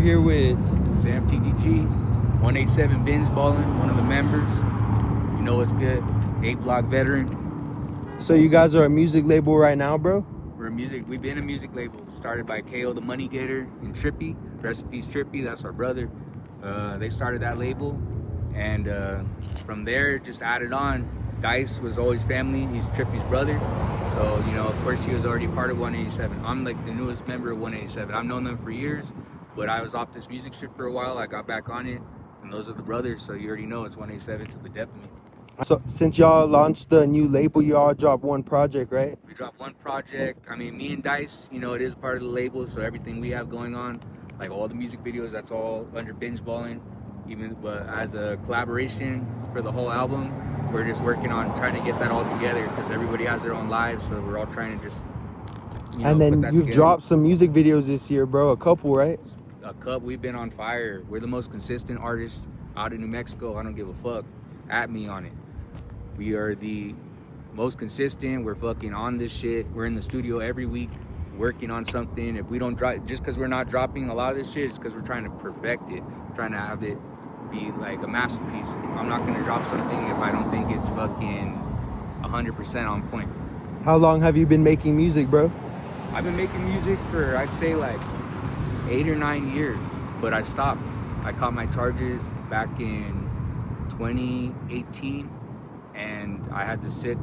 we're here with Sam TTG, 187 BingeBallin, one of the members. You know what's good, 8-block veteran. So you guys are a music label right now, bro? We've been a music label, started by KO the Money Getter and Trippy, Recipes Trippy, that's our brother. They started that label, and from there just added on. Dice was always family, he's Trippy's brother. So, you know, of course he was already part of 187. I'm like the newest member of 187. I've known them for years, but I was off this music shit for a while. I got back on it, and those are the brothers, so you already know it's 187 to the death of me. So since y'all launched the new label, you all dropped one project, right? We dropped one project. I mean, me and Dice, you know, it is part of the label, so everything we have going on, like all the music videos, that's all under BingeBallin. But as a collaboration for the whole album, we're just working on trying to get that all together, because everybody has their own lives, so we're all trying to just, you know, and then put that you've together. dropped some music videos this year, bro. A couple, right? A couple. We've been on fire. We're the most consistent artists out of New Mexico. I don't give a fuck. At me on it. We are the most consistent. We're fucking on this shit. We're in the studio every week working on something. If we don't drop, just because we're not dropping a lot of this shit, it's because we're trying to perfect it, trying to have it be like a masterpiece. I'm not gonna drop something if I don't think it's fucking 100% on point. How long have you been making music, bro? I've been making music for, I'd say, like 8 or 9 years, but I stopped. I caught my charges back in 2018, and I had to sit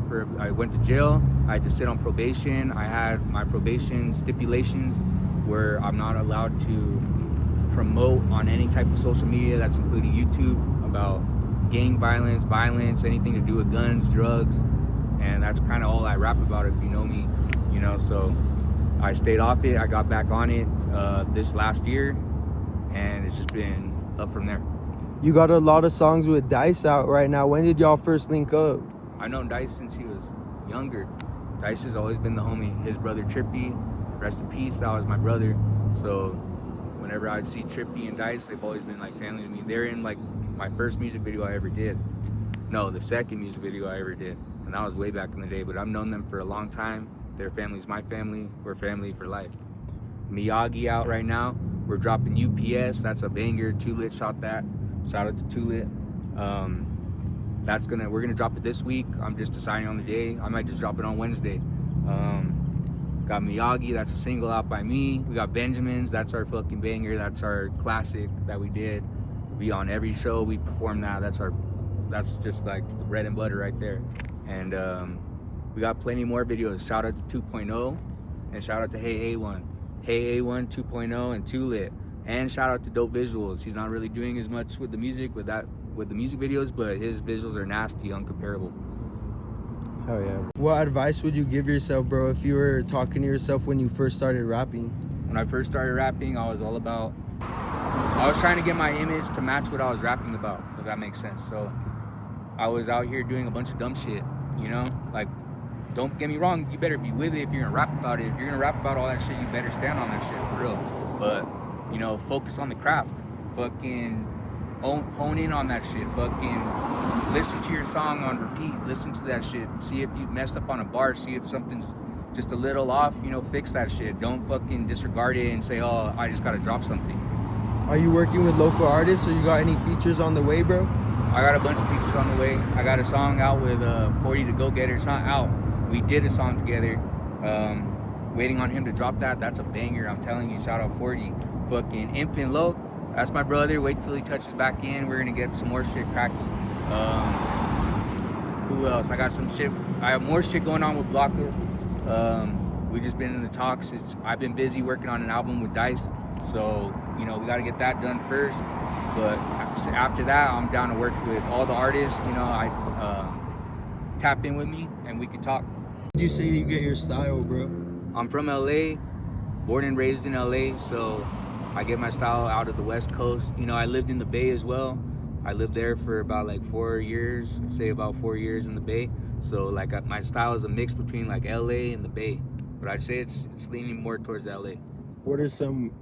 for, I went to jail. I had to sit on probation. I had my probation stipulations where I'm not allowed to promote on any type of social media, that's including YouTube, about gang violence, anything to do with guns, drugs, and that's kind of all I rap about, if you know me, you know. So I stayed off it. I got back on it this last year, and it's just been up from there. You got a lot of songs with Dice out right now. When did y'all first link up? I've known Dice since he was younger. Dice has always been the homie. His brother Trippy, rest in peace, that was my brother. So whenever I'd see Trippy and Dice, they've always been like family to me. They're in like my first music video I ever did. No, the second music video I ever did. And that was way back in the day, but I've known them for a long time. Their family's my family. We're family for life. Miyagi out right now. We're dropping UPS. That's a banger. Too Lit shot that. Shout out to Too Lit. We're gonna drop it this week. I'm just deciding on the day. I might just drop it on Wednesday. Got Miyagi, that's a single out by me. We got Benjamin's, that's our fucking banger. That's our classic that we did. Be on every show we perform that. That's just like the bread and butter right there. And we got plenty more videos. Shout out to 2.0, and shout out to Hey A1. Hey A1, 2.0, and Too Lit. And shout out to Dope Visuals. He's not really doing as much with the music, with the music videos, but his visuals are nasty, uncomparable. Oh yeah. What advice would you give yourself, bro, if you were talking to yourself when you first started rapping? When I first started rapping, I was trying to get my image to match what I was rapping about, if that makes sense. So I was out here doing a bunch of dumb shit, you know? Like, don't get me wrong, you better be with it if you're gonna rap about it. If you're gonna rap about all that shit, you better stand on that shit, for real. But, you know, focus on the craft. Fucking hone in on that shit. Fucking listen to your song on repeat. Listen to that shit. See if you messed up on a bar. See if something's just a little off, you know, fix that shit. Don't fucking disregard it and say, oh, I just gotta drop something. Are you working with local artists, or you got any features on the way, bro? I got a bunch of features on the way. I got a song out with 40 to Go Getter. It's not out. We did a song together. Waiting on him to drop that. That's a banger. I'm telling you, shout out 40. Fucking Infant Low. That's my brother. Wait till he touches back in. We're gonna get some more shit cracking. Who else? I got some shit. I have more shit going on with Blanca. We just been in the talks. I've been busy working on an album with Dice, so you know we got to get that done first. But after that, I'm down to work with all the artists. You know, I tap in with me and we can talk. You say you get your style, bro? I'm from LA, born and raised in LA, so I get my style out of the West Coast. You know, I lived in the Bay as well. I lived there for about like 4 years, say about 4 years in the Bay. So like my style is a mix between like LA and the Bay, but I'd say it's leaning more towards LA. What are some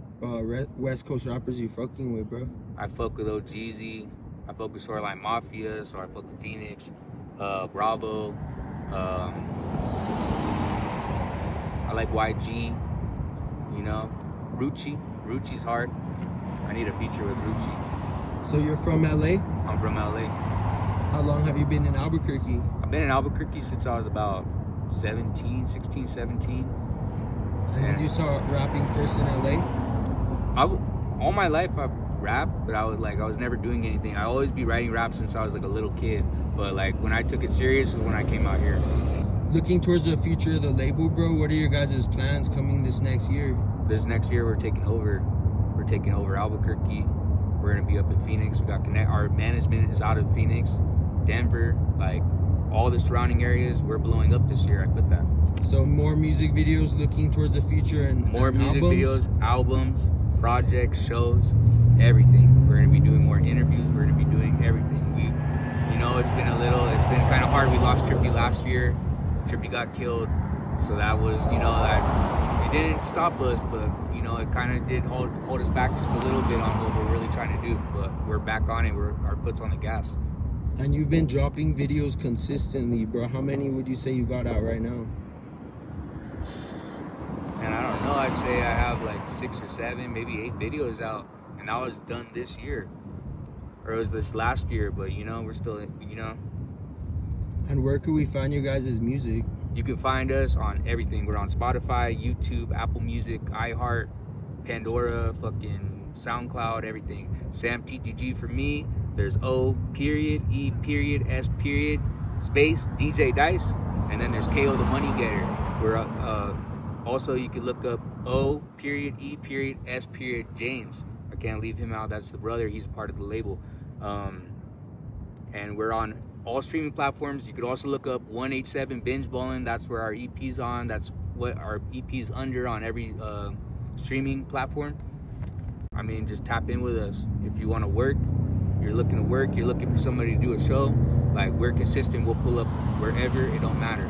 West Coast rappers you fucking with, bro? I fuck with OGZ. I fuck with Shoreline Mafia, so I fuck with Phoenix, Bravo. I like YG, you know, Rucci Rucci's hard. I need a feature with Rucci. So you're from LA? I'm from LA. How long have you been in Albuquerque? I've been in Albuquerque since I was about 16, 17. And did you start rapping first in LA? All my life I've rapped, but I was never doing anything. I always be writing rap since I was like a little kid. But like when I took it serious was when I came out here. Looking towards the future of the label, bro, what are your guys' plans coming this next year? This next year we're taking over. We're taking over Albuquerque. We're gonna be up in Phoenix. We got our management is out of Phoenix, Denver, like all the surrounding areas. We're blowing up this year. I put that. So more music videos looking towards the future and more music albums? videos, albums, projects, shows, everything. We're gonna be doing more interviews. We're gonna be doing everything. It's been kind of hard. We lost Trippy last year. Trippy got killed, so that was, that it didn't stop us, but it kind of did hold us back just a little bit on what we're really trying to do. But we're back on it. Our foot's on the gas. And you've been dropping videos consistently, bro. How many would you say you got out right now? And I don't know, I'd say I have like 6 or 7, maybe 8 videos out, and that was done this year, or it was this last year, but we're still, And where could we find your guys' music? You can find us on everything. We're on Spotify, YouTube, Apple Music, iHeart, Pandora, fucking SoundCloud, everything. Sam TTG for me. There's O.E.S. space DJ Dice, and then there's KO the Money Getter. We're also, you can look up O.E.S. James. I can't leave him out. That's the brother. He's part of the label. And we're on all streaming platforms. You could also look up 187 BingeBallin. That's where our EP's on. That's what our EP's under on every streaming platform. I mean, just tap in with us. If you want to work, you're looking to work, you're looking for somebody to do a show, like we're consistent. We'll pull up wherever. It don't matter.